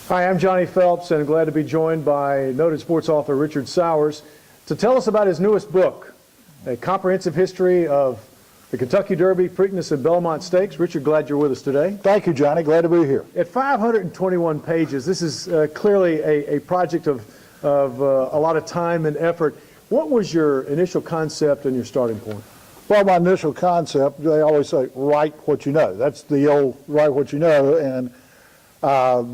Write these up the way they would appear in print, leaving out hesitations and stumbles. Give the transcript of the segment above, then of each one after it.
Hi, I'm Johnny Phelps, and I'm glad to be joined by noted sports author Richard Sowers to tell us about his newest book, A Comprehensive History of the Kentucky Derby, Preakness, and Belmont Stakes. Richard, glad you're with us today. Thank you, Johnny. Glad to be here. At 521 pages, this is clearly a project of a lot of time and effort. What was your initial concept and your starting point? Well, my initial concept, they always say, write what you know. That's the old write what you know. And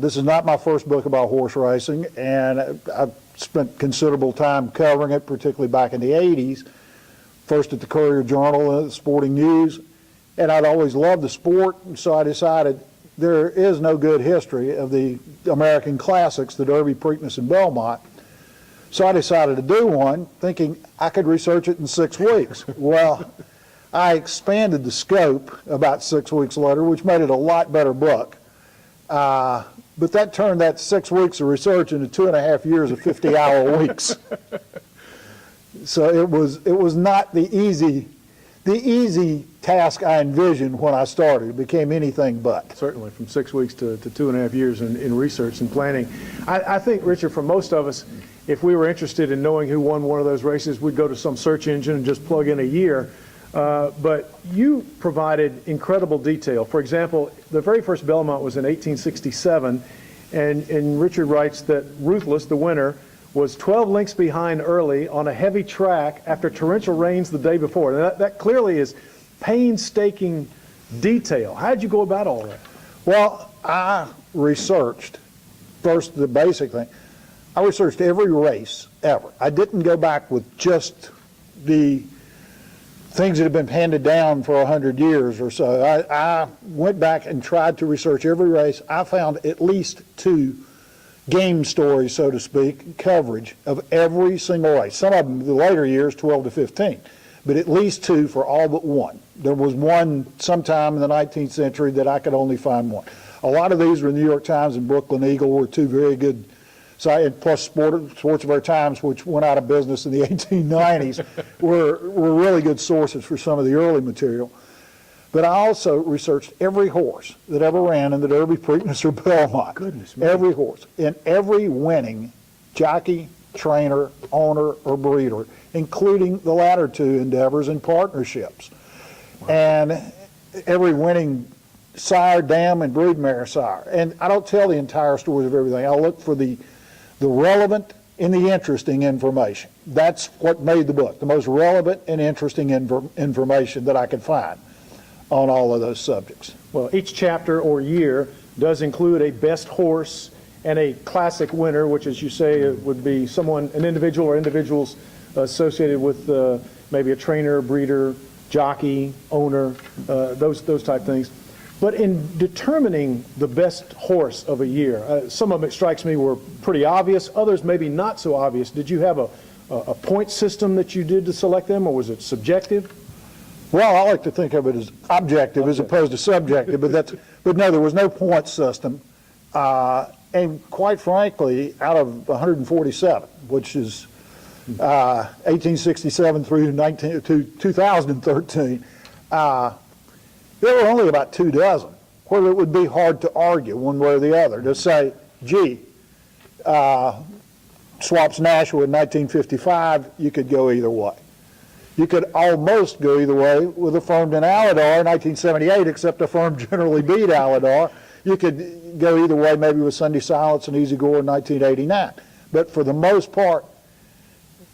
this is not my first book about horse racing, and I've spent considerable time covering it, particularly back in the 80s, first at the Courier-Journal, Sporting News, and I'd always loved the sport, so I decided there is no good history of the American classics, the Derby, Preakness, and Belmont. So I decided to do one, thinking I could research it in 6 weeks. Well, I expanded the scope about 6 weeks later, which made it a lot better book. But that turned that 6 weeks of research into 2.5 years of 50-hour weeks. So it was not the easy task I envisioned when I started. It became anything but. Certainly, from 6 weeks to 2.5 years in research and planning. I think, Richard, for most of us, if we were interested in knowing who won one of those races, we'd go to some search engine and just plug in a year. But you provided incredible detail. For example, the very first Belmont was in 1867, and Richard writes that Ruthless, the winner, was 12 lengths behind early on a heavy track after torrential rains the day before. That clearly is painstaking detail. How did you go about all that? Well, I researched, first the basic thing, I researched every race ever. I didn't go back with just the things that have been handed down for 100 years or so. I went back and tried to research every race. I found at least 2 game stories, so to speak, coverage of every single race. Some of them, the later years, 12 to 15, but at least 2 for all but one. There was one sometime in the 19th century that I could only find one. A lot of these were in the New York Times and Brooklyn Eagle, were 2 very good sites, plus Sports of Our Times, which went out of business in the 1890s, were really good sources for some of the early material. But I also researched every horse that ever ran in the Derby, Preakness, or Belmont. Goodness me. Every horse. And every winning jockey, trainer, owner, or breeder, including the latter 2 endeavors and partnerships. Wow. And every winning sire, dam, and broodmare sire. And I don't tell the entire stories of everything. I look for the relevant and the interesting information. That's what made the book, the most relevant and interesting information that I could find on all of those subjects. Well, each chapter or year does include a best horse and a classic winner, which, as you say, would be an individual or individuals associated with maybe a trainer, breeder, jockey, owner, those type things. But in determining the best horse of a year, some of it strikes me were pretty obvious, others maybe not so obvious. Did you have a point system that you did to select them, or was it subjective? Well, I like to think of it as objective as opposed to subjective, but no, there was no point system. And quite frankly, out of 147, which is 1867 through 2013, there were only about 2 dozen where it would be hard to argue one way or the other, to say, gee, Swaps Nashua in 1955, you could go either way. You could almost go either way with Affirmed in Aladar in 1978, except Affirmed generally beat Aladar. You could go either way maybe with Sunday Silence and Easy Gore in 1989. But for the most part,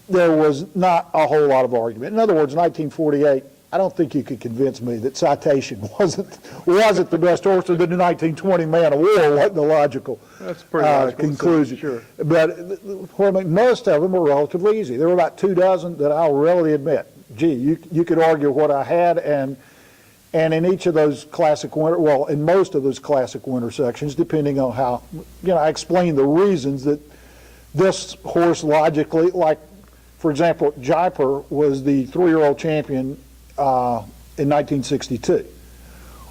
there was not a whole lot of argument. In other words, 1948, I don't think you could convince me that Citation wasn't the best horse, or that the 1920 Man of War wasn't the logical conclusion. Sure. But most of them were relatively easy. There were about 2 dozen that I'll readily admit, gee, you could argue what I had, and in each of those classic winter, well, in most of those classic winter sections, depending on how, I explain the reasons that this horse logically, like, for example, Jaipur was the 3-year-old champion in 1962.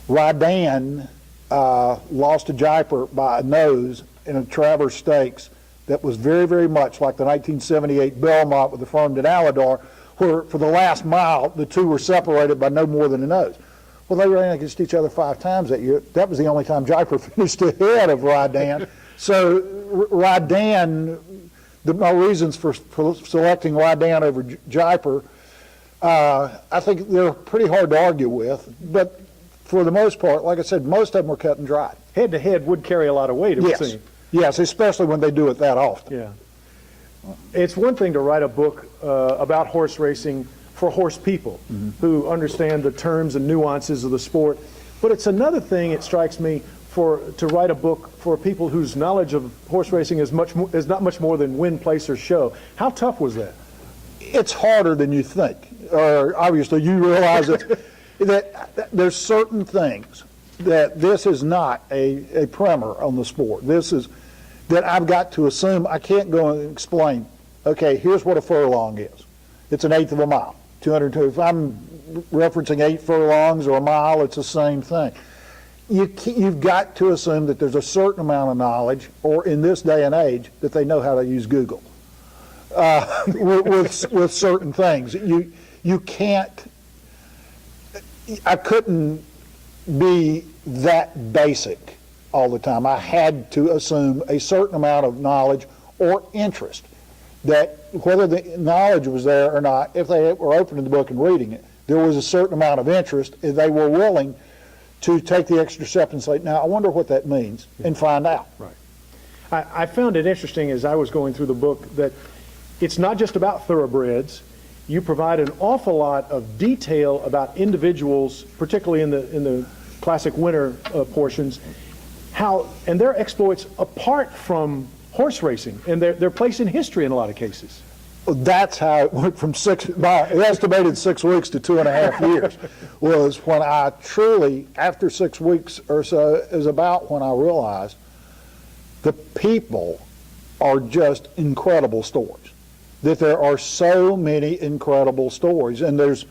Raidan lost to Jaipur by a nose in a Travers Stakes that was very, very much like the 1978 Belmont with Affirmed in Aladar, where for the last mile the 2 were separated by no more than a nose. Well, they ran against each other 5 times that year. That was the only time Jaipur finished ahead of Raidan. So Rydan, my reasons for selecting Rydan over Jaipur, I think they're pretty hard to argue with, but for the most part, like I said, most of them are cut and dried. Head-to-head would carry a lot of weight, it would Yes, seem. yes, especially when they do it that often. Yeah. It's one thing to write a book about horse racing for horse people who understand the terms and nuances of the sport, but it's another thing, it strikes me, to write a book for people whose knowledge of horse racing is not much more than win, place, or show. How tough was that? It's harder than you think. Obviously, you realize that there's certain things that this is not a primer on the sport. This is that I've got to assume. I can't go and explain, okay, here's what a furlong is. It's an eighth of a mile, 202. If I'm referencing 8 furlongs or a mile, it's the same thing. You've got to assume that there's a certain amount of knowledge, or in this day and age, that they know how to use Google with certain things. You can't. I couldn't be that basic all the time. I had to assume a certain amount of knowledge or interest, that whether the knowledge was there or not, if they were opening the book and reading it, there was a certain amount of interest, and they were willing to take the extra step and say, now I wonder what that means, and find out. Right. I found it interesting as I was going through the book that it's not just about thoroughbreds. You provide an awful lot of detail about individuals, particularly in the classic winter portions, and their exploits apart from horse racing and their place in history in a lot of cases. That's how it went from estimated 6 weeks to 2.5 years, was when I truly, after 6 weeks or so, is about when I realized the people are just incredible stories. That there are so many incredible stories, and there's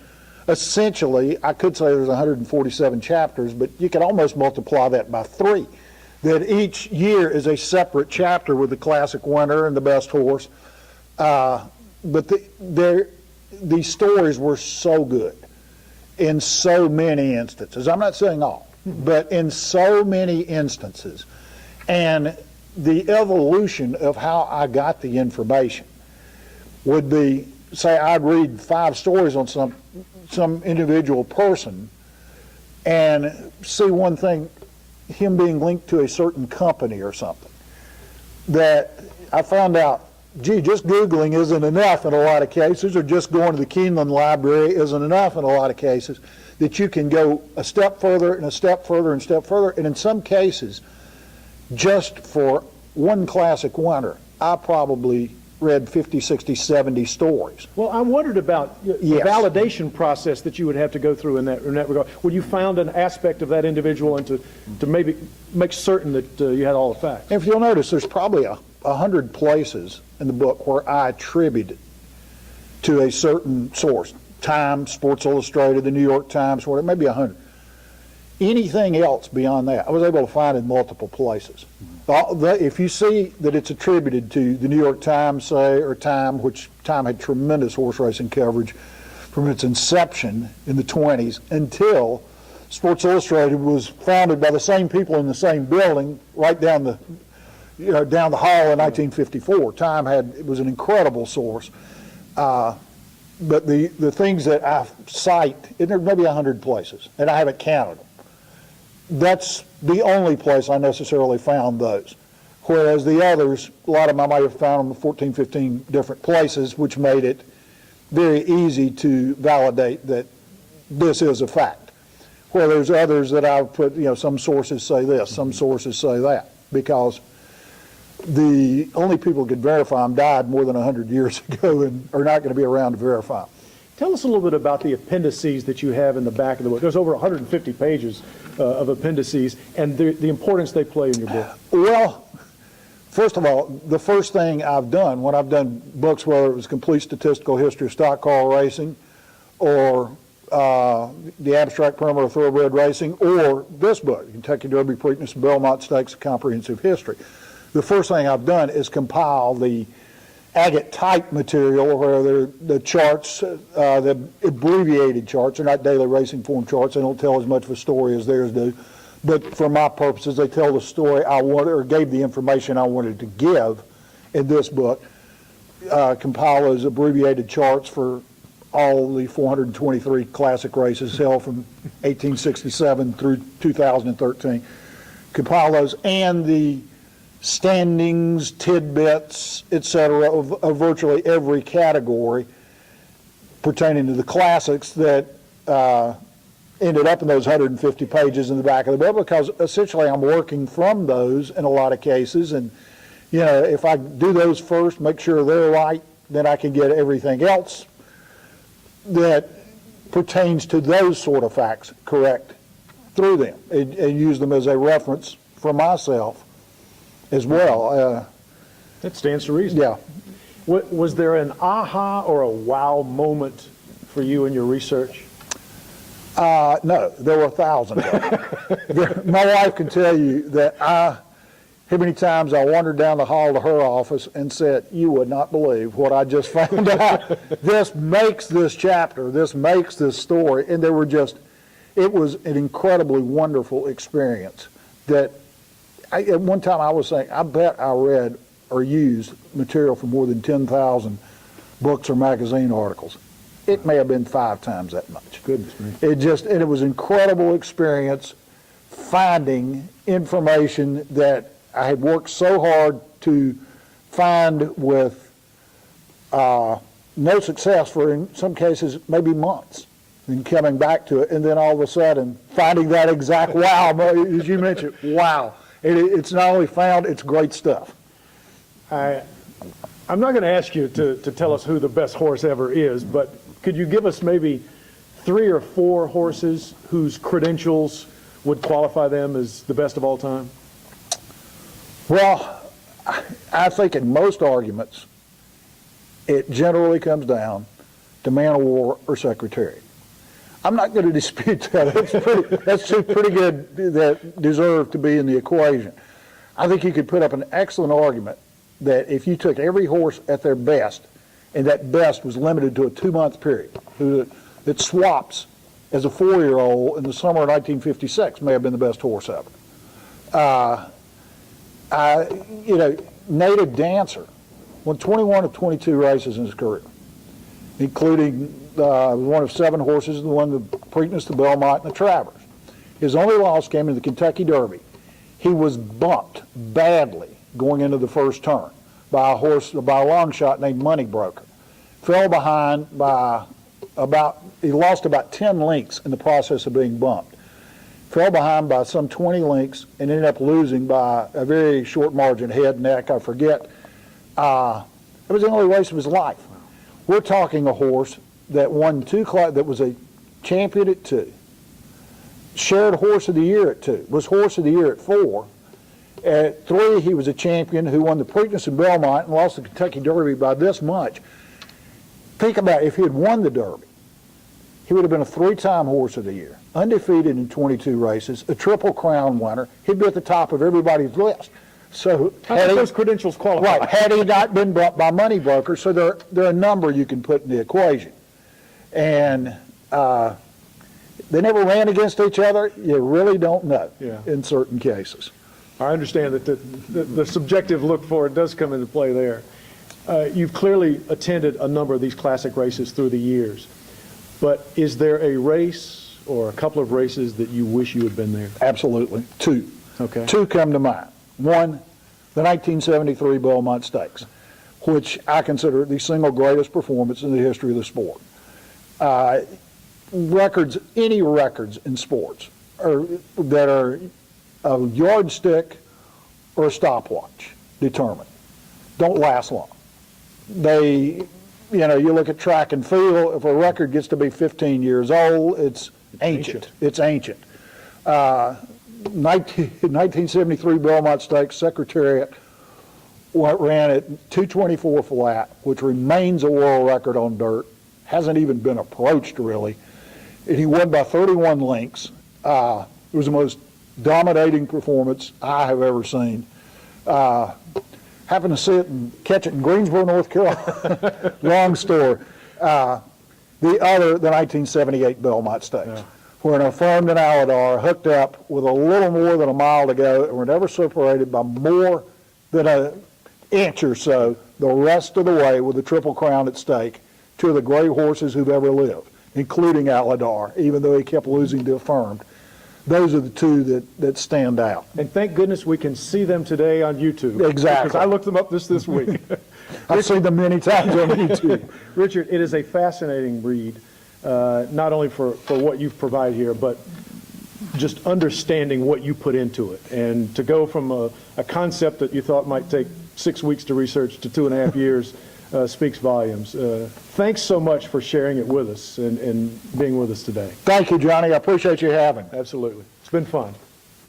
essentially, I could say there's 147 chapters, but you could almost multiply that by 3. That each year is a separate chapter with the classic winner and the best horse. But these stories were so good in so many instances. I'm not saying all, but in so many instances. And the evolution of how I got the information would be, say I'd read 5 stories on some individual person and see one thing, him being linked to a certain company or something, that I found out, gee, just Googling isn't enough in a lot of cases, or just going to the Keeneland Library isn't enough in a lot of cases, that you can go a step further and a step further and a step further. And in some cases, just for one classic winner, I probably read 50, 60, 70 stories. Well, I wondered about the validation process that you would have to go through in that regard. When you found an aspect of that individual and to maybe make certain that you had all the facts. If you'll notice, there's probably 100 places in the book where I attribute it to a certain source. Time, Sports Illustrated, the New York Times, whatever, maybe 100. Anything else beyond that, I was able to find in multiple places. If you see that it's attributed to the New York Times, say, or Time, which Time had tremendous horse racing coverage from its inception in the 20s until Sports Illustrated was founded by the same people in the same building right down the hall in 1954. Time it was an incredible source. But the things that I cite, and there may be 100 places, and I haven't counted them. That's the only place I necessarily found those. Whereas the others, a lot of them I might have found them in 14, 15 different places, which made it very easy to validate that this is a fact. Where there's others that I've put, some sources say this, some sources say that, because the only people who could verify them died more than 100 years ago and are not going to be around to verify them. Tell us a little bit about the appendices that you have in the back of the book. There's over 150 pages of appendices, and the importance they play in your book. Well, first of all, the first thing I've done when I've done books, whether it was Complete Statistical History of Stock Car Racing, or the Abstract Primer of Thoroughbred Racing, or this book, Kentucky Derby, Preakness, Belmont Stakes, A Comprehensive History. The first thing I've done is compile the agate type material, where the charts, the abbreviated charts, are not daily racing form charts. They don't tell as much of a story as theirs do, But for my purposes, they tell the story I wanted, or gave the information I wanted to give in this book. Compile those abbreviated charts for all the 423 classic races held from 1867 through 2013. Compile those and the standings, tidbits, etc., of virtually every category pertaining to the classics that ended up in those 150 pages in the back of the book, because essentially I'm working from those in a lot of cases, and if I do those first, make sure they're right, then I can get everything else that pertains to those sort of facts correct through them, and use them as a reference for myself as well. That stands to reason. Yeah. Was there an aha or a wow moment for you in your research? No, there were thousands of them. My wife can tell you that how many times I wandered down the hall to her office and said, "You would not believe what I just found out. This makes this chapter, this makes this story." And it was an incredibly wonderful experience that at one time I was saying, I bet I read or used material for more than 10,000 books or magazine articles. It may have been 5 times that much. Goodness me. And it was an incredible experience finding information that I had worked so hard to find with no success for, in some cases, maybe months, and coming back to it, and then all of a sudden finding that exact wow, as you mentioned, wow. It's not only found, it's great stuff. I'm not going to ask you to tell us who the best horse ever is, but could you give us maybe 3 or 4 horses whose credentials would qualify them as the best of all time? Well, I think in most arguments, it generally comes down to Man of War or Secretariat. I'm not going to dispute that. That's two pretty good that deserve to be in the equation. I think you could put up an excellent argument that if you took every horse at their best, and that best was limited to a 2-month period, that swaps as a 4-year-old in the summer of 1956 may have been the best horse ever. Native Dancer won 21 of 22 races in his career, including one of 7 horses that won the Preakness, the Belmont, and the Travers. His only loss came in the Kentucky Derby. He was bumped badly going into the first turn by a long shot named Money Broker. Fell behind he lost about 10 lengths in the process of being bumped. Fell behind by some 20 lengths and ended up losing by a very short margin, head, neck, I forget. It was the only race of his life. We're talking a horse that won that was a champion at 2, shared Horse of the Year at 2, was Horse of the Year at 4. At 3, he was a champion who won the Preakness and Belmont and lost the Kentucky Derby by this much. Think about it, if he had won the Derby, he would have been a 3-time Horse of the Year, undefeated in 22 races, a Triple Crown winner. He'd be at the top of everybody's list. So How do those credentials qualify? Right, had he not been bumped by Money Broker, so there are a number you can put in the equation. And they never ran against each other. You really don't know in certain cases. I understand that the subjective look for it does come into play there. You've clearly attended a number of these classic races through the years, but is there a race or a couple of races that you wish you had been there? Absolutely. 2. Okay. 2 come to mind. One, the 1973 Belmont Stakes, which I consider the single greatest performance in the history of the sport. Any records in sports that are a yardstick or a stopwatch determined don't last long. You look at track and field, if a record gets to be 15 years old, it's ancient. It's ancient. 1973 Belmont Stakes, Secretariat ran at 224 flat, which remains a world record on dirt. Hasn't even been approached, really. And he won by 31 lengths. It was the most dominating performance I have ever seen. Happened to see it and catch it in Greensboro, North Carolina. Long story. The 1978 Belmont Stakes, were an affirmed and Aladar hooked up with a little more than a mile to go and were never separated by more than an inch or so the rest of the way with the Triple Crown at stake. Two of the great horses who've ever lived, including Aladar, even though he kept losing to affirmed. Those are the two that stand out. And thank goodness we can see them today on YouTube. Exactly. Because I looked them up this week. I've seen them many times on YouTube. Richard, it is a fascinating breed, not only for what you've provided here, but just understanding what you put into it. And to go from a concept that you thought might take 6 weeks to research to 2.5 years speaks volumes. Thanks so much for sharing it with us and being with us today. Thank you, Johnny. I appreciate you having me. Absolutely. It's been fun.